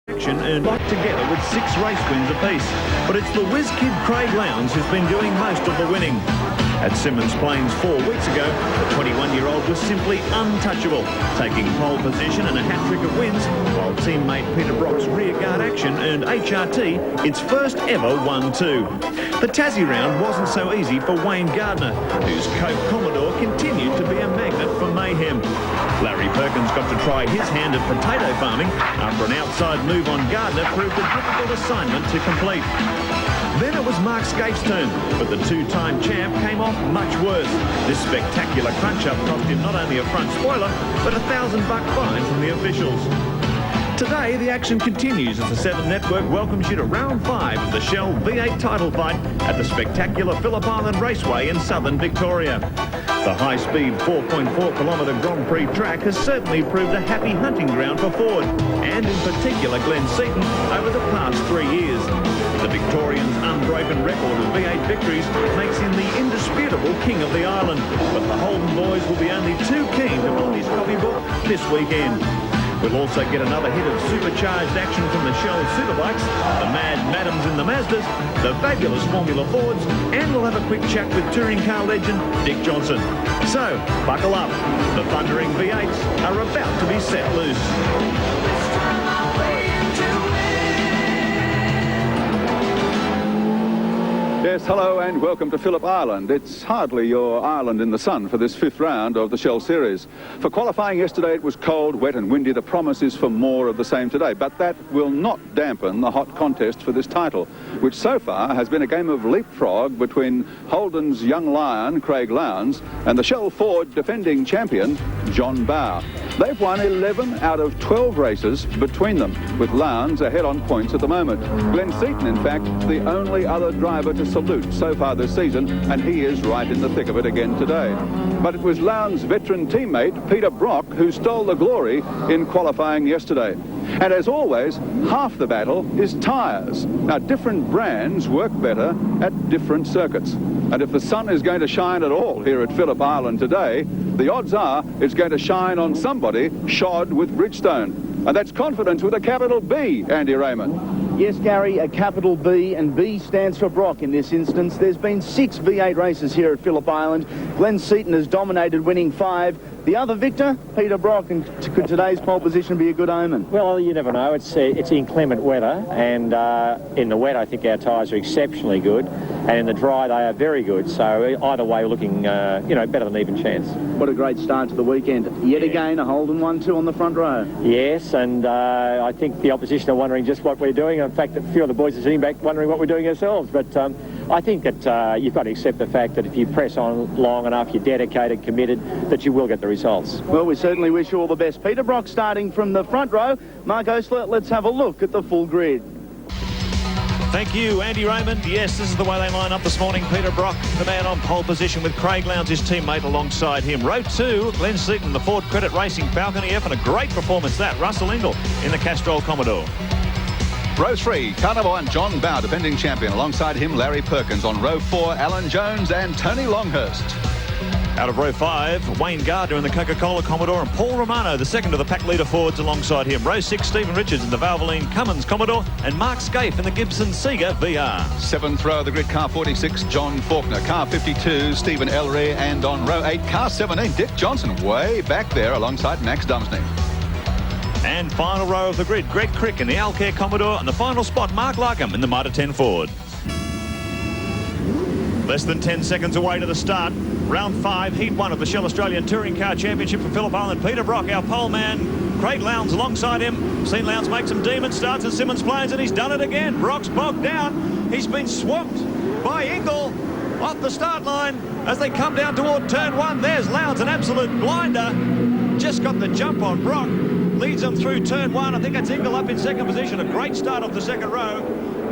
action and locked together with 6 race wins apiece. But it's the whiz kid Craig Lowndes who's been doing most of the winning. At Symmons Plains 4 weeks ago, the 21-year-old was simply untouchable, taking pole position and a hat-trick of wins, while teammate Peter Brock's rearguard action earned HRT its first ever 1-2. The Tassie round wasn't so easy for Wayne Gardner, whose Coke Commodore continued to be a magnet for mayhem. Larry Perkins got to try his hand at potato farming after an outside move on Gardner proved a difficult assignment to complete. Then it was Mark Scaife's turn, but the two-time champ came off much worse. This spectacular crunch-up cost him not only a front spoiler, but a $1,000 fine from the officials. Today, the action continues as the 7 Network welcomes you to round 5 of the Shell V8 title fight at the spectacular Phillip Island Raceway in southern Victoria. The high-speed 4.4-kilometre Grand Prix track has certainly proved a happy hunting ground for Ford, and in particular Glenn Seaton, over the past 3 years. The Victorian's unbroken record of V8 victories makes him the indisputable king of the island, but the Holden boys will be only too keen to fill his copybook this weekend. We'll also get another hit of supercharged action from the Shell Superbikes, the Mad Madams in the Mazdas, the fabulous Formula Fords, and we'll have a quick chat with touring car legend Dick Johnson. So, buckle up. The thundering V8s are about to be set loose. Yes, hello and welcome to Phillip Island. It's hardly your island in the sun for this 5th round of the Shell Series. For qualifying yesterday, it was cold, wet and windy. The promise is for more of the same today, but that will not dampen the hot contest for this title, which so far has been a game of leapfrog between Holden's young lion, Craig Lowndes, and the Shell Ford defending champion, John Bowe. They've won 11 out of 12 races between them, with Lowndes ahead on points at the moment. Glenn Seaton, in fact, the only other driver to salute so far this season, and he is right in the thick of it again today. But it was Lowndes' veteran teammate, Peter Brock, who stole the glory in qualifying yesterday. And as always, half the battle is tyres. Now, different brands work better at different circuits. And if the sun is going to shine at all here at Phillip Island today, the odds are it's going to shine on somebody shod with Bridgestone. And that's confidence with a capital B, Andy Raymond. Yes, Gary, a capital B, and B stands for Brock in this instance. There's been 6 V8 races here at Phillip Island. Glenn Seaton has dominated, winning 5. The other victor, Peter Brock, and could today's pole position be a good omen? Well, you never know. It's inclement weather, and in the wet I think our tyres are exceptionally good, and in the dry they are very good. So either way, we're looking, better than even chance. What a great start to the weekend. Yet again, a Holden 1-2 on the front row. Yes, and I think the opposition are wondering just what we're doing. In fact, a few of the boys are sitting back wondering what we're doing ourselves. But I think that you've got to accept the fact that if you press on long enough, you're dedicated, committed, that you will get the results. Well, we certainly wish you all the best. Peter Brock starting from the front row. Mark Osler, let's have a look at the full grid. Thank you, Andy Raymond. Yes, this is the way they line up this morning. Peter Brock, the man on pole position, with Craig Lowndes, his teammate, alongside him. Row 2, Glenn Seaton, the Ford Credit Racing Falcon EF, and a great performance that. Russell Ingall in the Castrol Commodore. Row 3, Carnival and John Bowe, defending champion. Alongside him, Larry Perkins. On row 4, Alan Jones and Tony Longhurst. Out of row 5, Wayne Gardner in the Coca-Cola Commodore, and Paul Romano, the second of the pack leader Fords, alongside him. Row 6, Stephen Richards in the Valvoline Cummins Commodore, and Mark Scaife in the Gibson Seeger VR. 7th row of the grid, car 46, John Faulkner. Car 52, Stephen Ellery. And on row 8, car 17, Dick Johnson, way back there alongside Max Dumsney. And final row of the grid, Greg Crick in the Alcare Commodore, and the final spot, Mark Larkham in the Mitre 10 Ford. Less than 10 seconds away to the start. Round 5, Heat 1 of the Shell Australian Touring Car Championship for Phillip Island. Peter Brock, our pole man. Craig Lowndes alongside him. Seen Lowndes make some demon starts at Symmons Plains, and he's done it again. Brock's bogged down. He's been swamped by Ingall off the start line as they come down toward turn 1. There's Lowndes, an absolute blinder. Just got the jump on Brock. Leads them through turn 1. I think that's Ingall up in second position. A great start off the second row.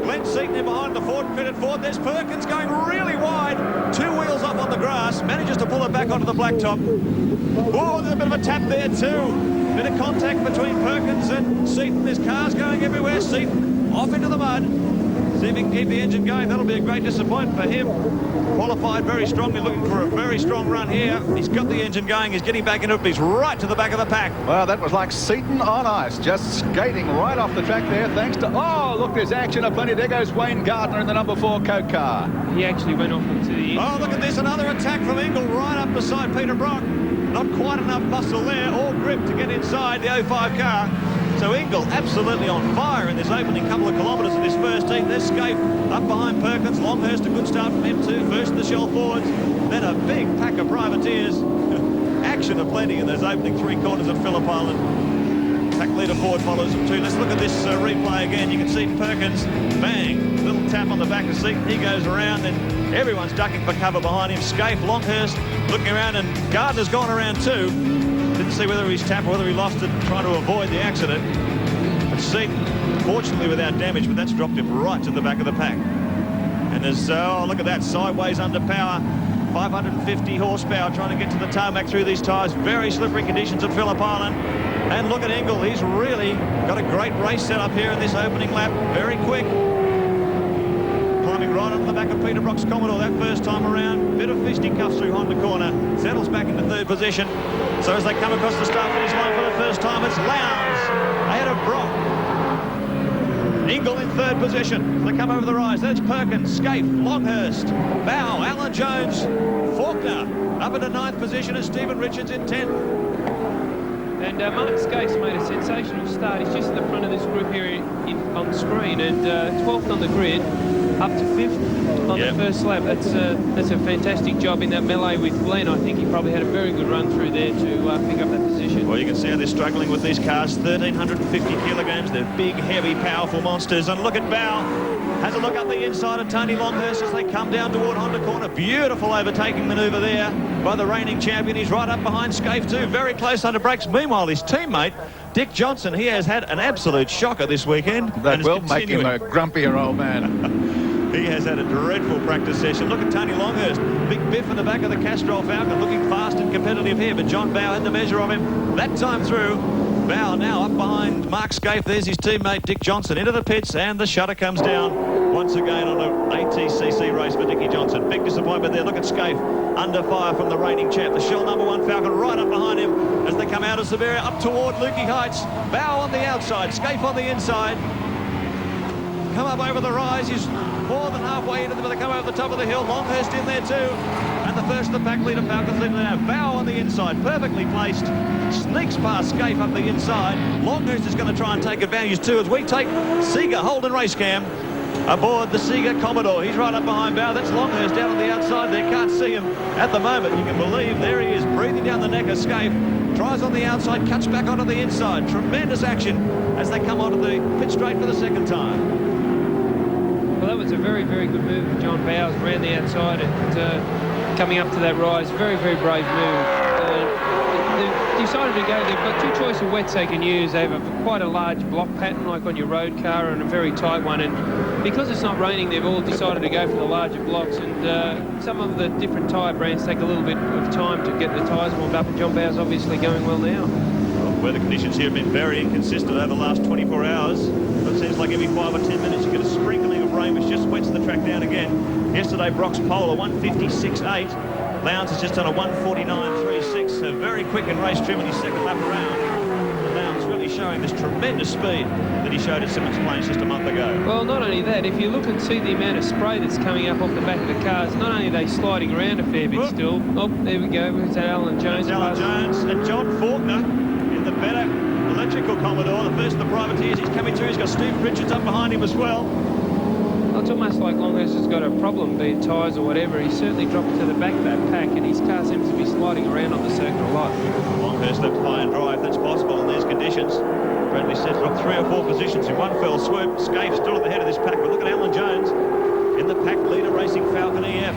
Glenn Seaton in behind the Ford Credit Ford. There's Perkins going really wide. 2 wheels off on the grass. Manages to pull it back onto the blacktop. Oh, there's a bit of a tap there too. Bit of contact between Perkins and Seaton. There's cars going everywhere. Seaton off into the mud. See if he can keep the engine going. That'll be a great disappointment for him. Qualified very strongly, looking for a very strong run here. He's got the engine going. He's getting back into it. He's right to the back of the pack. Well, that was like Seaton on ice, just skating right off the track there, thanks to... Oh, look, there's action aplenty. There goes Wayne Gardner in the number 4 Coke car. He actually went off into the inside. Oh, look at this. Another attack from Ingle right up beside Peter Brock. Not quite enough muscle there or grip to get inside the 05 car. So Ingle absolutely on fire in this opening couple of kilometres of this first heat. There's Scaife up behind Perkins. Longhurst, a good start from him too. First in the Shell forwards. Then a big pack of privateers. Action aplenty in those opening 3 quarters of Phillip Island. Pack leader Ford follows him too. Let's look at this replay again. You can see Perkins, bang, little tap on the back of the seat. He goes around and everyone's ducking for cover behind him. Scaife, Longhurst looking around, and Gardner's gone around too. Didn't see whether he's tapped or whether he lost it, trying to avoid the accident. But Seaton, fortunately without damage, but that's dropped him right to the back of the pack. And there's, oh, look at that, sideways under power. 550 horsepower trying to get to the tarmac through these tyres. Very slippery conditions at Phillip Island. And look at Ingle. He's really got a great race set up here in this opening lap. Very quick. Climbing right on the back of Peter Brock's Commodore that first time around. Bit of fisticuffs through Honda corner. Settles back into 3rd position. So as they come across the start-finish line for the first time, it's Lowndes ahead of Brock. Ingle in 3rd position. They come over the rise. There's Perkins, Scaife, Longhurst, Bow, Alan Jones, Faulkner up into 9th position, and Stephen Richards in 10th. And Mark Scaife's made a sensational start. He's just in the front of this group here on screen, and 12th on the grid, up to 5th on the first lap. That's a fantastic job in that melee with Glenn. I think he probably had a very good run through there to pick up that position. Well, you can see how they're struggling with these cars. 1,350 kilograms. They're big, heavy, powerful monsters. And look at Bow. Has a look up the inside of Tony Longhurst as they come down toward Honda corner. Beautiful overtaking manoeuvre there by the reigning champion. He's right up behind Scaife too. Very close under brakes. Meanwhile, his teammate, Dick Johnson, he has had an absolute shocker this weekend. That will make him a grumpier old man. He has had a dreadful practice session. Look at Tony Longhurst. Big biff in the back of the Castrol Falcon, looking fast and competitive here, but John Bow had the measure of him that time through. Bow now up behind Mark Scaife. There's his teammate Dick Johnson into the pits, and the shutter comes down once again on an ATCC race for Dickie Johnson. Big disappointment there. Look at Scaife under fire from the reigning champ. The Shell number 1 Falcon right up behind him as they come out of Severia up toward Lukey Heights. Bow on the outside, Scaife on the inside. Come up over the rise. He's more than halfway into them, but they come over the top of the hill. Longhurst in there too. And the first of the pack leader Falcons leading now. Bow on the inside, perfectly placed. Sneaks past Scaife up the inside. Longhurst is going to try and take advantage too as we take Seeger Holden race cam aboard the Seeger Commodore. He's right up behind Bow. That's Longhurst down on the outside there. Can't see him at the moment. You can believe there he is, breathing down the neck of Scaife. Tries on the outside, cuts back onto the inside. Tremendous action as they come onto the pit straight for the second time. Well, that was a very, very good move of John Bowes around the outside and coming up to that rise. Very, very brave move. They've decided to go. They've got 2 choice of wets they can use. They have quite a large block pattern like on your road car and a very tight one. And because it's not raining, they've all decided to go for the larger blocks. And some of the different tyre brands take a little bit of time to get the tyres warmed up. And John Bowes obviously going well now. Well, weather conditions here have been very inconsistent over the last 24 hours. It seems like every 5 or 10 minutes you get a sprinkling of rain which just wets the track down again. Yesterday Brock's pole a 156.8. Lowndes has just done a 149.36. A very quick and race trim in his second lap around. Lowndes really showing this tremendous speed that he showed at Simmons Plains just a month ago. Well, not only that, if you look and see the amount of spray that's coming up off the back of the cars, not only are they sliding around a fair bit still. Oh, there we go. There's Alan Jones. Alan Jones and John Faulkner in the better electrical Commodore. The first of the privateers. He's coming through. He's got Steve Richards up behind him as well. Well, it's almost like Longhurst has got a problem, be it tyres or whatever. He's certainly dropped to the back of that pack, and his car seems to be sliding around on the circuit a lot. Longhurst left high and dry if that's possible in these conditions. Bradley said dropped 3 or 4 positions in one fell swoop. Scaife still at the head of this pack, but look at Alan Jones in the pack leader racing Falcon EF.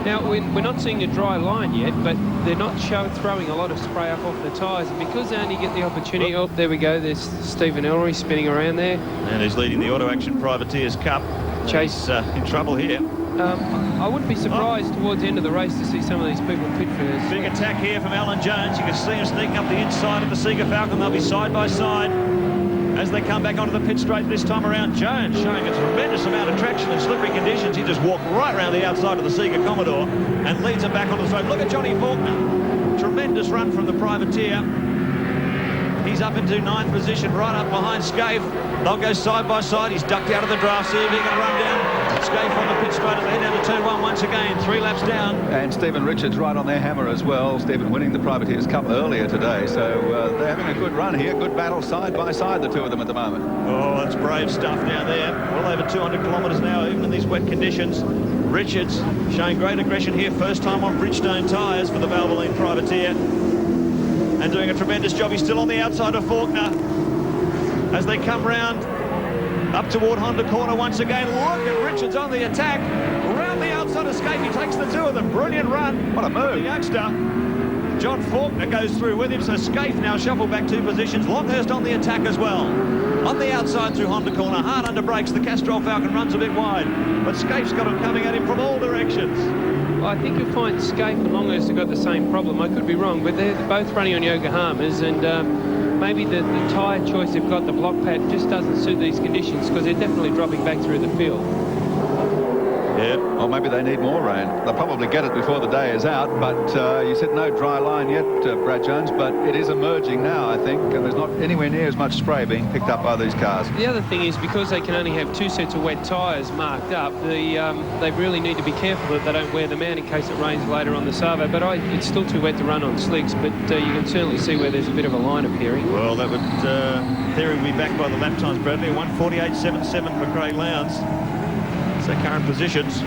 Now, we're not seeing a dry line yet, but they're not throwing a lot of spray up off the tyres. And because they only get the opportunity... Oh, there we go. There's Stephen Ellery spinning around there. And he's leading the Auto Action Privateers Cup. Chase in trouble here. I wouldn't be surprised towards the end of the race to see some of these people pit for this. Big attack here from Alan Jones. You can see him sneaking up the inside of the Seeger Falcon. They'll be side by side. as they come back onto the pit straight this time around. Jones showing a tremendous amount of traction in slippery conditions. He just walked right around the outside of the Sega Commodore and leads it back onto the straight. Look at Johnny Faulkner. Tremendous run from the privateer. He's up into 9th position, right up behind Scaife. They'll go side by side. He's ducked out of the draft. See if he can run down Scaife on the pit straight as they head down to turn 1 once again. 3 laps down. And Stephen Richards right on their hammer as well. Stephen winning the Privateers Cup earlier today. So they're having a good run here. Good battle side by side, the two of them at the moment. Oh, that's brave stuff down there. Well over 200 kilometres now, even in these wet conditions. Richards showing great aggression here. First time on Bridgestone tyres for the Valvoline Privateer. And doing a tremendous job. He's still on the outside of Faulkner as they come round up toward Honda Corner once again. Look at Richards on the attack. Around the outside of Scaife. He takes the two of them. Brilliant run. What a move. The youngster. John Faulkner goes through with him. So Scaife now shuffled back 2 positions. Longhurst on the attack as well. On the outside through Honda Corner. Hard under brakes. The Castrol Falcon runs a bit wide. But Scaife's got him coming at him from all directions. I think you'll find Scaife and Longhurst have got the same problem. I could be wrong, but they're both running on Yokohamas, and maybe the tyre choice they've got, the block pad, just doesn't suit these conditions because they're definitely dropping back through the field. Yeah, or maybe they need more rain. They'll probably get it before the day is out, but you said no dry line yet, Brad Jones, but it is emerging now, I think, and there's not anywhere near as much spray being picked up by these cars. The other thing is, because they can only have 2 sets of wet tyres marked up, they really need to be careful that they don't wear them out in case it rains later on the Savo, but it's still too wet to run on slicks, but you can certainly see where there's a bit of a line appearing. Well, that would, in theory, be back by the lap times, Bradley. 1:48.77 for Craig Lowndes. Their current positions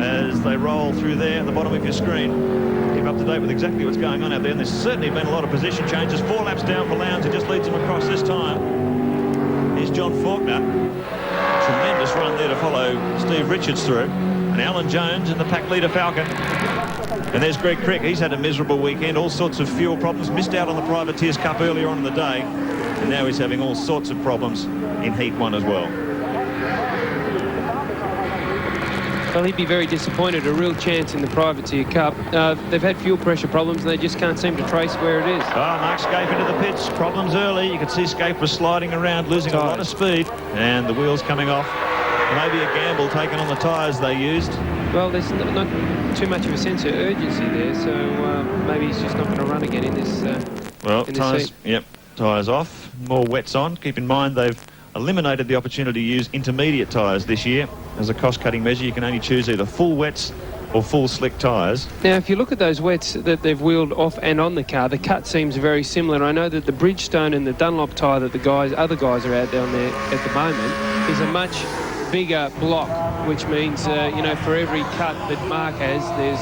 as they roll through there at the bottom of your screen. Keep up to date with exactly what's going on out there, and there's certainly been a lot of position changes. 4 laps down for Lowndes, who just leads them across this time. Here's John Faulkner. Tremendous run there to follow Steve Richards through. And Alan Jones in the pack leader Falcon. And there's Greg Crick. He's had a miserable weekend, all sorts of fuel problems, missed out on the Privateers Cup earlier on in the day, and now he's having all sorts of problems in Heat 1 as well. Well, he'd be very disappointed. A real chance in the Privateer Cup. They've had fuel pressure problems and they just can't seem to trace where it is. Oh, Mark Scaife into the pits. Problems early. You could see Scaife was sliding around, losing a lot of speed. And the wheels coming off. Maybe a gamble taken on the tyres they used. Well, there's not too much of a sense of urgency there, so maybe he's just not going to run again in this tyres, yep, tyres off. More wets on. Keep in mind they've eliminated the opportunity to use intermediate tyres this year. As a cost-cutting measure, you can only choose either full wets or full slick tyres. Now, if you look at those wets that they've wheeled off and on the car, the cut seems very similar. I know that the Bridgestone and the Dunlop tyre that other guys are out down there at the moment is a much bigger block, which means, for every cut that Mark has, there's,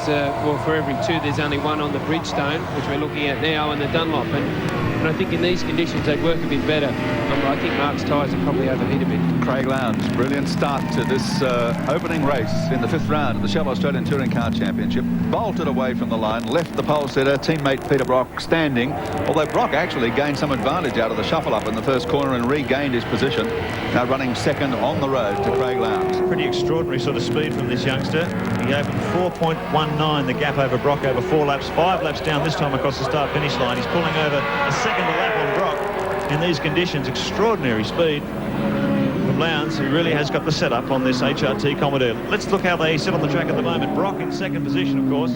for every 2, there's only 1 on the Bridgestone, which we're looking at now, and the Dunlop. And I think in these conditions, they'd work a bit better. I think Mark's tyres are probably overheat a bit. Craig Lowndes, brilliant start to this opening race in the 5th round of the Shell Australian Touring Car Championship. Bolted away from the line, left the pole setter, teammate Peter Brock standing, although Brock actually gained some advantage out of the shuffle-up in the first corner and regained his position. Now running second on the road to Craig Lowndes. Pretty extraordinary sort of speed from this youngster. He opened 4.19, the gap over Brock over 4 laps, 5 laps down this time across the start-finish line. He's pulling over a second a lap on Brock in these conditions. Extraordinary speed from Lowndes, who really has got the setup on this HRT Commodore. Let's look how they sit on the track at the moment. Brock in second position, of course,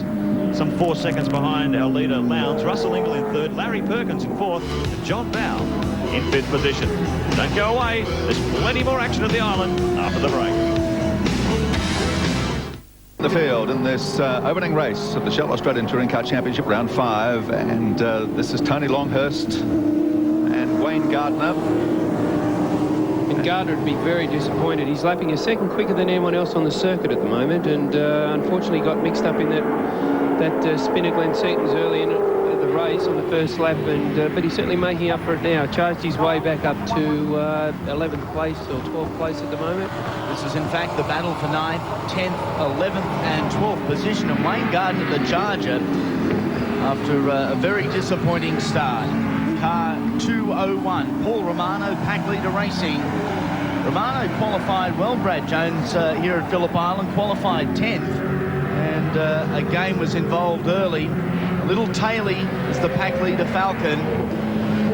some 4 seconds behind our leader Lowndes. Russell Ingall in third, Larry Perkins in fourth, and John Bow in 5th position. Don't go away, there's plenty more action at the island after the break. The field in this opening race of the Shell Australian Touring Car Championship, round 5, and this is Tony Longhurst and Wayne Gardner. And Gardner would be very disappointed. He's lapping a second quicker than anyone else on the circuit at the moment, and unfortunately got mixed up in that spin at Glen Seaton's early in the race on the first lap, and but he's certainly making up for it now. Charged his way back up to 11th place or 12th place at the moment. This is in fact the battle for 9th, 10th, 11th and 12th position, and Wayne Gardner the charger after a very disappointing start. Car 201, Paul Romano, pack leader racing. Romano qualified well, Brad Jones, here at Phillip Island, qualified 10th, and a game was involved early. A little taily is the pack leader Falcon.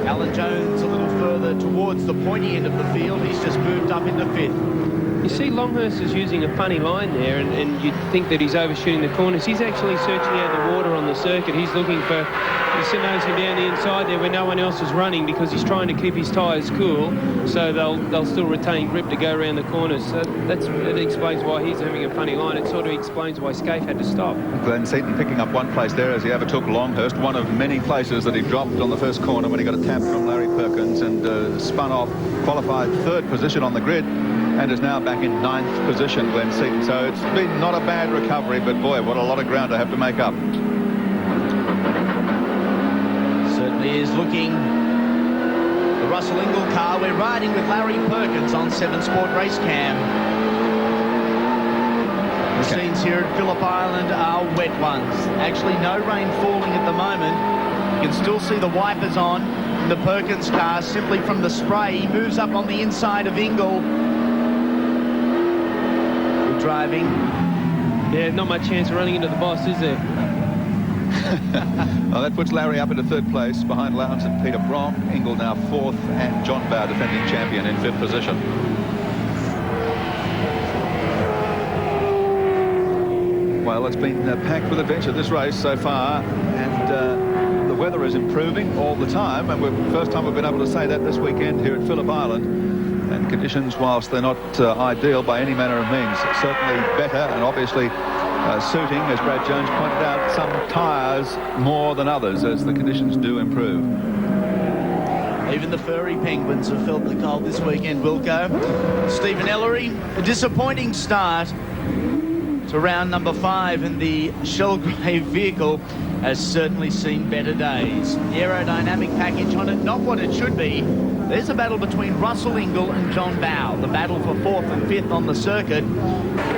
Alan Jones a little further towards the pointy end of the field. He's just moved up into 5th. You see Longhurst is using a funny line there, and you'd think that he's overshooting the corners. He's actually searching out the water on the circuit. He's looking for, you notice him down the inside there where no one else is running, because he's trying to keep his tyres cool, so they'll still retain grip to go around the corners. So that explains why he's having a funny line. It sort of explains why Scaife had to stop. Glenn Seaton picking up one place there as he overtook Longhurst, one of many places that he dropped on the first corner when he got a tap from Larry Perkins and spun off, qualified 3rd position on the grid, and is now back in 9th position, Glenn Seaton. So it's been not a bad recovery, but boy, what a lot of ground to have to make up. Certainly is looking. The Russell Ingall car, we're riding with Larry Perkins on 7 Sport Race Cam. The scenes here at Phillip Island are wet ones. Actually, no rain falling at the moment. You can still see the wipers on in the Perkins car simply from the spray. He moves up on the inside of Ingall. Driving. Yeah, not much chance of running into the boss, is there? Well, that puts Larry up into 3rd place behind Lowndes and Peter Brock. Ingall now 4th, and John Bowe, defending champion, in 5th position. Well, it's been packed with adventure, this race so far, and the weather is improving all the time, and first time we've been able to say that this weekend here at Phillip Island. And conditions, whilst they're not ideal by any manner of means, certainly better, and obviously suiting, as Brad Jones pointed out, some tyres more than others as the conditions do improve. Even the furry penguins have felt the cold this weekend, Wilco. Stephen Ellery, a disappointing start to round number 5, and the shell grey vehicle has certainly seen better days. The aerodynamic package on it, not what it should be. There's a battle between Russell Ingall and John Bowe, the battle for 4th and 5th on the circuit.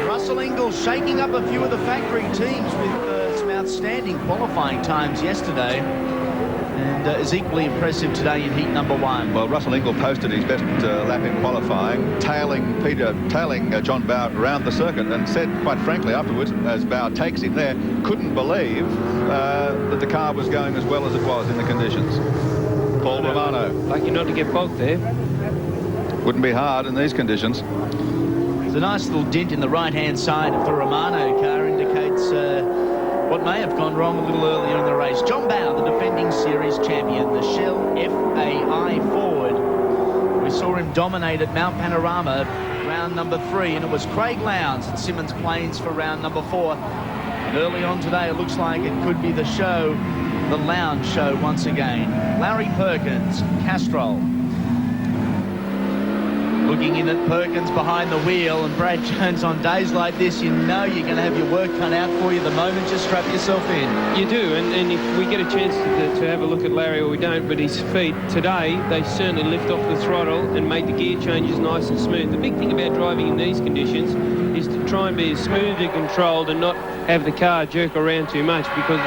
Russell Ingall shaking up a few of the factory teams with some outstanding qualifying times yesterday, and is equally impressive today in heat number 1. Well, Russell Ingall posted his best lap in qualifying, tailing John Bowe around the circuit, and said, quite frankly, afterwards, as Bowe takes him there, couldn't believe that the car was going as well as it was in the conditions. Paul Romano. Lucky not to get bogged there. Wouldn't be hard in these conditions. There's a nice little dent in the right-hand side of the Romano car, indicates what may have gone wrong a little earlier in the race. John Bowe, the defending series champion, the Shell FAI Ford. We saw him dominate at Mount Panorama round number 3, and it was Craig Lowndes at Symmons Plains for round number 4. And early on today, it looks like it could be the show, the Lowndes show once again. Larry Perkins, Castrol. Looking in at Perkins behind the wheel, and Brad Jones, on days like this, you know you're going to have your work cut out for you the moment you strap yourself in. You do, and if we get a chance to have a look at Larry, or we don't, but his feet today, they certainly lift off the throttle and make the gear changes nice and smooth. The big thing about driving in these conditions is to try and be as smooth and controlled and not have the car jerk around too much, because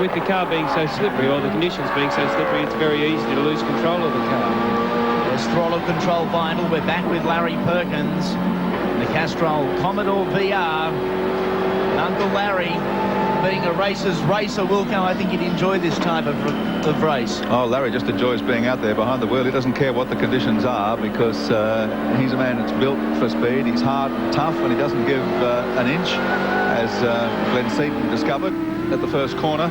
with the car being so slippery, or the conditions being so slippery, it's very easy to lose control of the car. There's throttle control vinyl. We're back with Larry Perkins, the Castrol Commodore VR. And Uncle Larry, being a racer's racer, Wilco, I think he'd enjoy this type of race. Oh, Larry just enjoys being out there behind the wheel. He doesn't care what the conditions are, because he's a man that's built for speed. He's hard and tough, and he doesn't give an inch, as Glenn Seaton discovered at the first corner,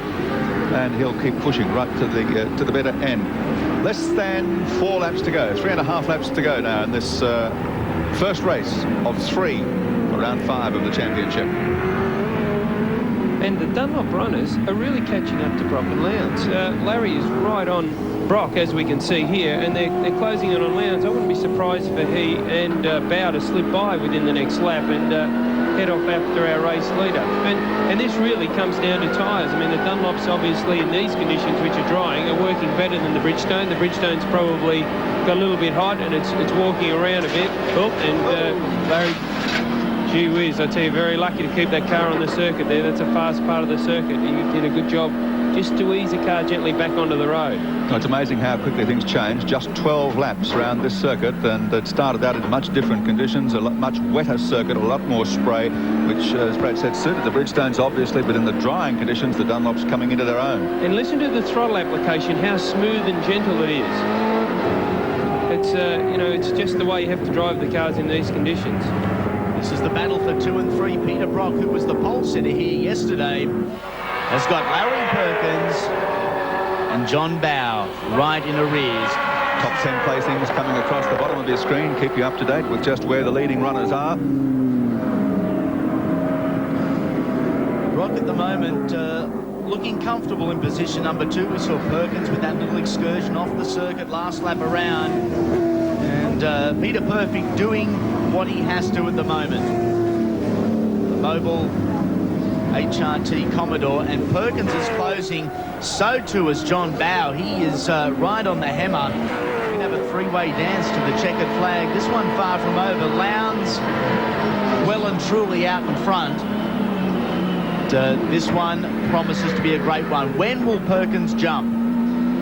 and he'll keep pushing right to the better end. Less than 4 laps to go, 3.5 laps to go now in this first race of 3 for round 5 of the championship. And the Dunlop runners are really catching up to Brock and Lowndes. Larry is right on Brock, as we can see here, and they're closing in on Lowndes. I wouldn't be surprised for he and Bowe to slip by within the next lap and head off after our race leader. And this really comes down to tyres. I mean, the Dunlops, obviously, in these conditions, which are drying, are working better than the Bridgestone. The Bridgestone's probably got a little bit hot, and it's walking around a bit. Oh, and Larry, gee whiz, I tell you, very lucky to keep that car on the circuit there. That's a fast part of the circuit. He did a good job just to ease the car gently back onto the road. It's amazing how quickly things change. Just 12 laps around this circuit, and it started out in much different conditions, a much wetter circuit, a lot more spray, which, as Brad said, suited the Bridgestones, obviously, but in the drying conditions, the Dunlops coming into their own. And listen to the throttle application, how smooth and gentle it is. it's you know, it's just the way you have to drive the cars in these conditions. This is the battle for 2 and 3. Peter Brock, who was the pole sitter here yesterday, has got Larry Perkins and John Bowe right in arrears. Top 10 placings coming across the bottom of your screen. Keep you up to date with just where the leading runners are. Brock at the moment looking comfortable in position number 2. We saw Perkins with that little excursion off the circuit last lap around. And Peter Perfect doing what he has to at the moment. The mobile HRT Commodore, and Perkins is closing. So too is John Bowe. He is right on the hammer. We can have a three-way dance to the checkered flag. This one far from over. Lowndes well and truly out in front. This one promises to be a great one. When will Perkins jump?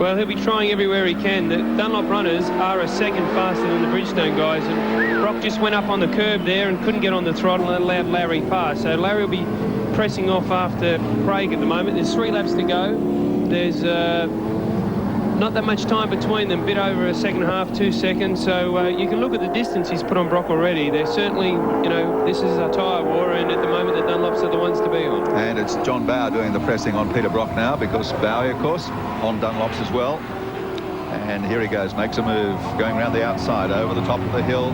Well, he'll be trying everywhere he can. The Dunlop runners are a second faster than the Bridgestone guys, and Brock just went up on the curb there and couldn't get on the throttle and allowed Larry pass. So Larry will be pressing off after Craig at the moment. There's 3 laps to go. There's not that much time between them, bit over a second and a half, 2 seconds. So you can look at the distance he's put on Brock already. They're certainly, you know, this is a tyre war, and at the moment the Dunlops are the ones to be on. And it's John Bowe doing the pressing on Peter Brock now, because Bowe, of course, on Dunlops as well. And here he goes, makes a move, going around the outside, over the top of the hill,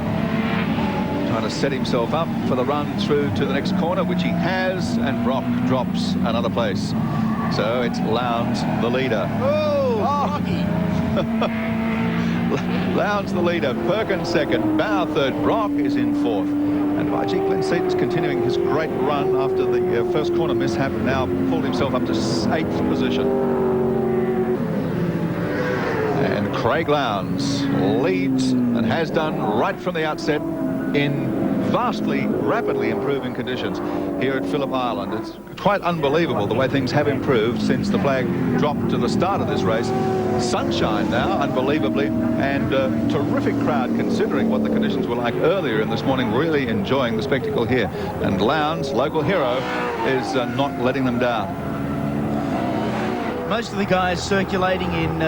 trying to set himself up for the run through to the next corner, which he has, and Brock drops another place. So it's Lowndes, the leader. Rocky. Lowndes, the leader. Perkins second. Bowe third. Brock is in fourth. And by Glenn Seaton's continuing his great run after the first corner mishap, now pulled himself up to 8th position. And Craig Lowndes leads and has done right from the outset in vastly, rapidly improving conditions here at Phillip Island. It's quite unbelievable the way things have improved since the flag dropped to the start of this race. Sunshine now, unbelievably, and terrific crowd considering what the conditions were like earlier in this morning. Really enjoying the spectacle here. And Lowndes, local hero, is not letting them down. Most of the guys circulating in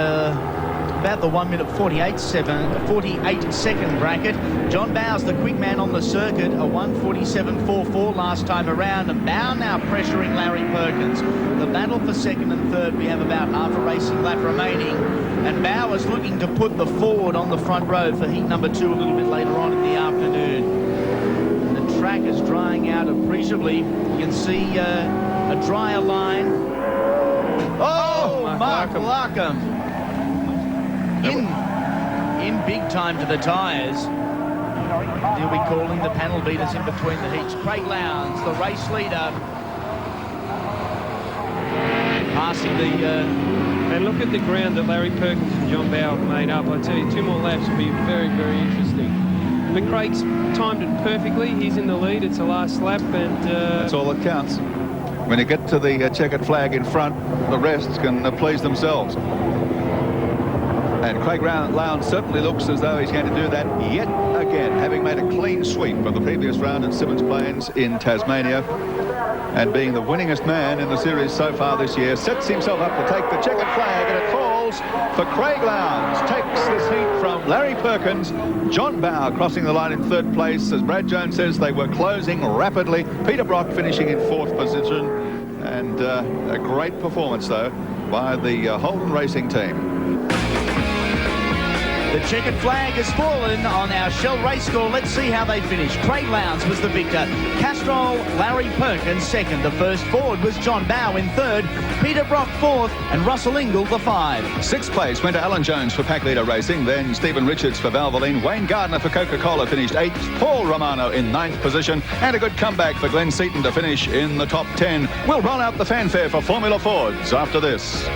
about the 1 minute 48 second bracket. John Bowe's the quick man on the circuit, a 1:47.44 last time around, and Bowe now pressuring Larry Perkins. The battle for second and third, we have about half a racing lap remaining, and Bowe is looking to put the forward on the front row for heat number 2 a little bit later on in the afternoon. The track is drying out appreciably. You can see a drier line. Oh, Mark Larkham. In big time to the tyres. He'll be calling the panel beaters in between the heats. Craig Lowndes, the race leader, passing the... And look at the ground that Larry Perkins and John Bowe have made up. I tell you, 2 more laps will be very, very interesting. But Craig's timed it perfectly. He's in the lead. It's the last lap, and... That's all that counts. When you get to the checkered flag in front, the rest can please themselves. And Craig Lowndes certainly looks as though he's going to do that yet again, having made a clean sweep of the previous round at Simmons Plains in Tasmania, and being the winningest man in the series so far this year, sets himself up to take the checkered flag, and it falls for Craig Lowndes. Takes this heat from Larry Perkins. John Bowe crossing the line in 3rd place. As Brad Jones says, they were closing rapidly. Peter Brock finishing in 4th position. And a great performance, though, by the Holden Racing team. The checkered flag has fallen on our Shell race score. Let's see how they finish. Craig Lowndes was the victor. Castrol, Larry Perkins second. The first forward was John Bowe in 3rd. Peter Brock 4th, and Russell Ingall the 5. 6th place went to Alan Jones for Pack Leader Racing. Then Stephen Richards for Valvoline. Wayne Gardner for Coca-Cola finished 8th. Paul Romano in 9th position. And a good comeback for Glenn Seaton to finish in the top 10. We'll roll out the fanfare for Formula Fords after this.